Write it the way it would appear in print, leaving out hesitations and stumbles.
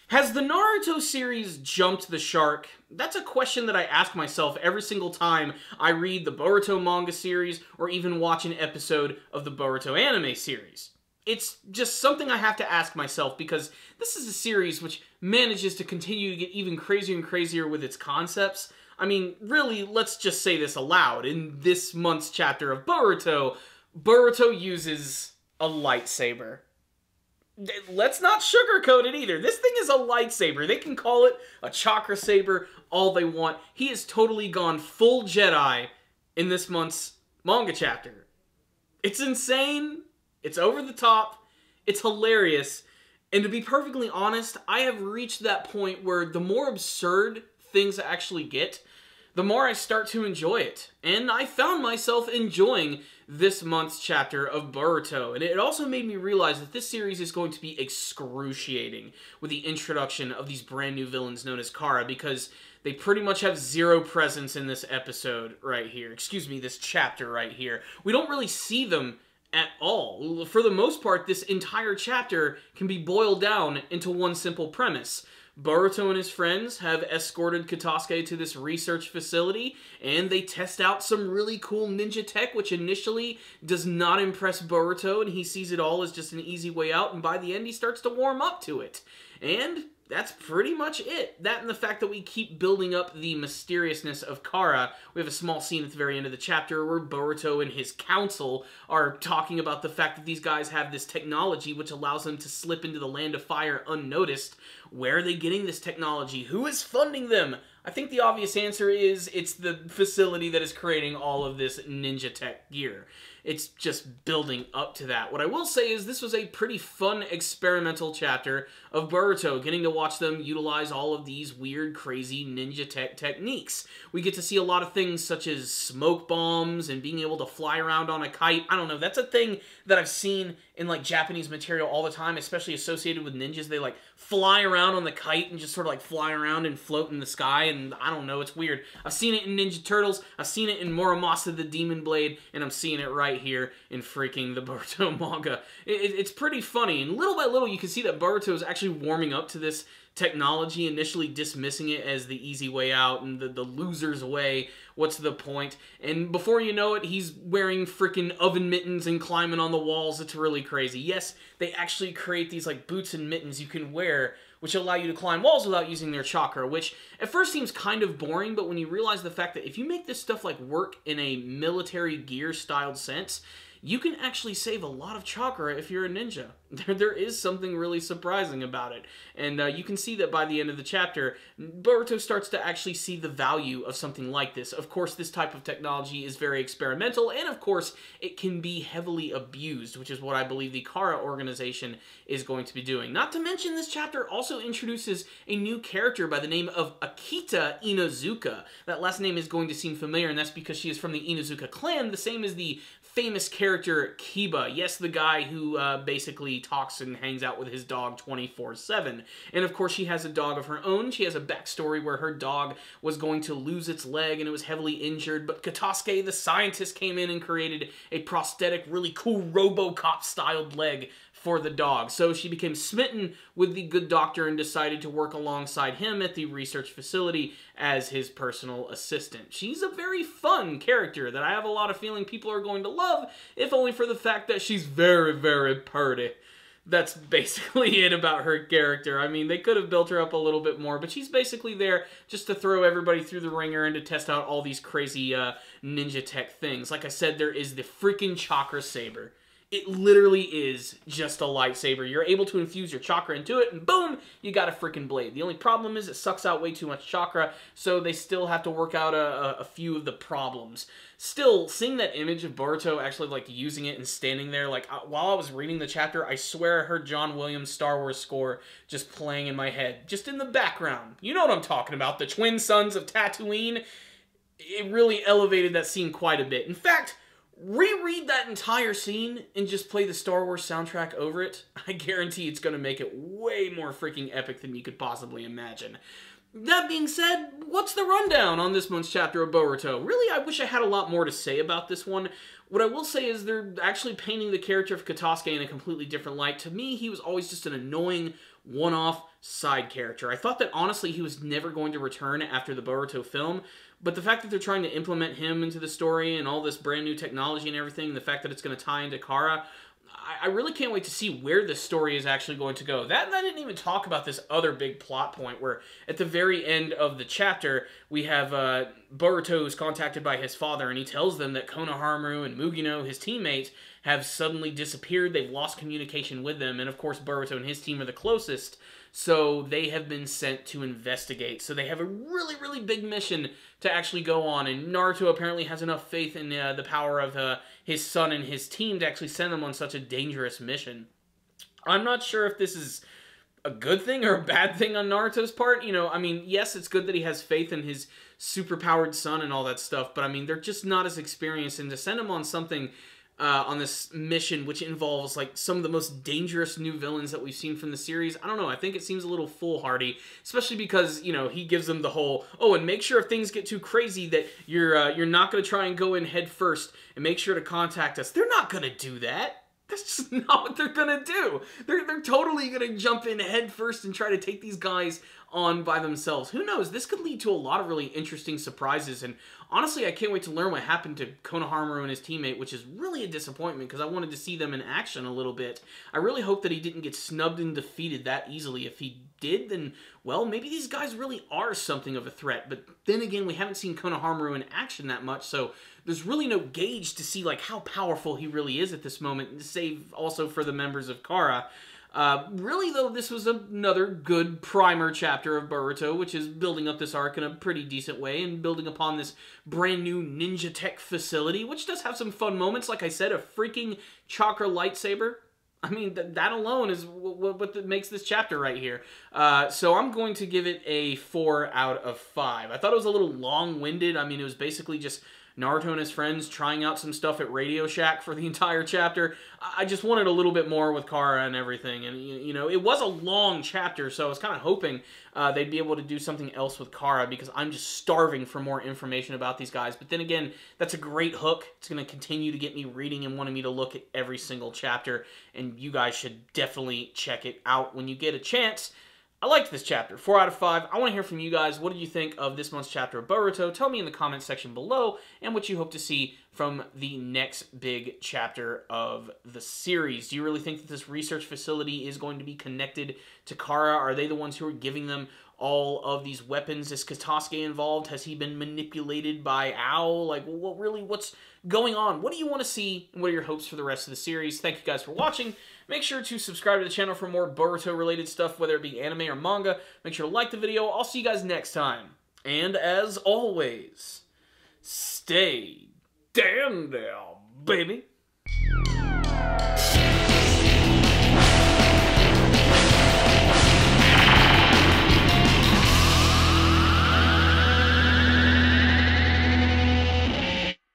Has the Naruto series jumped the shark? That's a question that I ask myself every single time I read the Boruto manga series or even watch an episode of the Boruto anime series. It's just something I have to ask myself because this is a series which manages to continue to get even crazier and crazier with its concepts. I mean, really, let's just say this aloud. In this month's chapter of Boruto, Boruto uses a lightsaber. Let's not sugarcoat it either. This thing is a lightsaber. They can call it a chakra saber all they want. He has totally gone full Jedi in this month's manga chapter. It's insane. It's over the top. It's hilarious. And to be perfectly honest, I have reached that point where the more absurd things actually get, the more I start to enjoy it. And I found myself enjoying this month's chapter of Boruto. And it also made me realize that this series is going to be excruciating with the introduction of these brand new villains known as Kara, because they pretty much have zero presence in this episode right here. Excuse me, this chapter right here. We don't really see them at all. For the most part, this entire chapter can be boiled down into one simple premise. Boruto and his friends have escorted Katasuke to this research facility, and they test out some really cool ninja tech, which initially does not impress Boruto, and he sees it all as just an easy way out, and by the end he starts to warm up to it. And that's pretty much it. That and the fact that we keep building up the mysteriousness of Kara. We have a small scene at the very end of the chapter where Boruto and his council are talking about the fact that these guys have this technology which allows them to slip into the land of fire unnoticed. Where are they getting this technology? Who is funding them? I think the obvious answer is it's the facility that is creating all of this ninja tech gear. It's just building up to that. What I will say is this was a pretty fun experimental chapter of Boruto, getting to watch them utilize all of these weird, crazy ninja tech techniques. We get to see a lot of things such as smoke bombs and being able to fly around on a kite. I don't know, that's a thing that I've seen in like Japanese material all the time, especially associated with ninjas. They like fly around on the kite and just sort of like fly around and float in the sky, and I don't know, it's weird. I've seen it in Ninja Turtles, I've seen it in Muramasa the Demon Blade, and I'm seeing it right here in freaking the Boruto manga. It's pretty funny, and little by little you can see that Boruto is actually warming up to this technology, initially dismissing it as the easy way out and the loser's way. What's the point? And before you know it, he's wearing freaking oven mittens and climbing on the walls. It's really crazy. Yes, they actually create these like boots and mittens you can wear which allow you to climb walls without using their chakra, which at first seems kind of boring, but when you realize the fact that if you make this stuff like work in a military gear styled sense, you can actually save a lot of chakra if you're a ninja. There is something really surprising about it. And you can see that by the end of the chapter, Boruto starts to actually see the value of something like this. Of course, this type of technology is very experimental, and of course, it can be heavily abused, which is what I believe the Kara organization is going to be doing. Not to mention, this chapter also introduces a new character by the name of Akita Inuzuka. That last name is going to seem familiar, and that's because she is from the Inuzuka clan, the same as the famous character Kiba. Yes, the guy who basically talks and hangs out with his dog 24/7. And of course, she has a dog of her own. She has a backstory where her dog was going to lose its leg and it was heavily injured, but Katasuke, the scientist, came in and created a prosthetic, really cool RoboCop-styled leg for the dog. So she became smitten with the good doctor and decided to work alongside him at the research facility as his personal assistant. She's a very fun character that I have a lot of feeling people are going to love, if only for the fact that she's very, very pretty. That's basically it about her character. I mean, they could have built her up a little bit more, but she's basically there just to throw everybody through the ringer and to test out all these crazy ninja tech things. Like I said, there is the freaking chakra saber. It literally is just a lightsaber. You're able to infuse your chakra into it, and boom, you got a freaking blade. The only problem is it sucks out way too much chakra, so they still have to work out a few of the problems. Still, seeing that image of Boruto actually like using it and standing there, like while I was reading the chapter, I swear I heard John Williams' Star Wars score just playing in my head, just in the background. You know what I'm talking about, the twin sons of Tatooine. It really elevated that scene quite a bit. In fact, reread that entire scene and just play the Star Wars soundtrack over it. I guarantee it's going to make it way more freaking epic than you could possibly imagine. That being said, what's the rundown on this month's chapter of Boruto? Really, I wish I had a lot more to say about this one. What I will say is they're actually painting the character of Katasuke in a completely different light. To me, he was always just an annoying, one-off side character. I thought that, honestly, he was never going to return after the Boruto film, but the fact that they're trying to implement him into the story and all this brand new technology and everything, the fact that it's going to tie into Kara, I really can't wait to see where this story is actually going to go. That and I didn't even talk about this other big plot point where at the very end of the chapter, we have Boruto who's contacted by his father, and he tells them that Konohamaru and Mugino, his teammates, have suddenly disappeared. They've lost communication with them, and of course Boruto and his team are the closest, so they have been sent to investigate. So they have a really, really big mission to actually go on, and Naruto apparently has enough faith in the power of his son and his team to actually send them on such a dangerous mission. I'm not sure if this is a good thing or a bad thing on Naruto's part. You know, I mean, yes, it's good that he has faith in his superpowered son and all that stuff, but I mean, they're just not as experienced, and to send him on something on this mission, which involves, like, some of the most dangerous new villains that we've seen from the series. I don't know, I think it seems a little foolhardy, especially because, you know, he gives them the whole, oh, and make sure if things get too crazy that you're not going to try and go in head first, and make sure to contact us. They're not going to do that. That's just not what they're going to do. They're totally going to jump in head first and try to take these guys on by themselves. Who knows? This could lead to a lot of really interesting surprises, and honestly, I can't wait to learn what happened to Konohamaru and his teammate, which is really a disappointment because I wanted to see them in action a little bit. I really hope that he didn't get snubbed and defeated that easily. If he did, then, well, maybe these guys really are something of a threat, but then again, we haven't seen Konohamaru in action that much, so there's really no gauge to see, like, how powerful he really is at this moment, save also for the members of Kara. Really, though, this was another good primer chapter of Boruto, which is building up this arc in a pretty decent way and building upon this brand new ninja tech facility, which does have some fun moments. Like I said, a freaking chakra lightsaber. I mean, that alone is what makes this chapter right here. So I'm going to give it a 4 out of 5. I thought it was a little long-winded. I mean, it was basically just Naruto and his friends trying out some stuff at Radio Shack for the entire chapter. I just wanted a little bit more with Kara and everything, and you know, it was a long chapter, so I was kind of hoping they'd be able to do something else with Kara, because I'm just starving for more information about these guys. But then again, that's a great hook. It's going to continue to get me reading and wanting me to look at every single chapter, and you guys should definitely check it out when you get a chance. I liked this chapter. 4 out of 5. I want to hear from you guys. What did you think of this month's chapter of Boruto? Tell me in the comments section below, and what you hope to see from the next big chapter of the series. Do you really think that this research facility is going to be connected to Kara? Are they the ones who are giving them all of these weapons? Is Katasuke involved? Has he been manipulated by Owl? Like, what's going on? What do you want to see, and what are your hopes for the rest of the series? Thank you guys for watching. Make sure to subscribe to the channel for more Boruto-related stuff, whether it be anime or manga. Make sure to like the video. I'll see you guys next time. And as always, stay damn down, baby.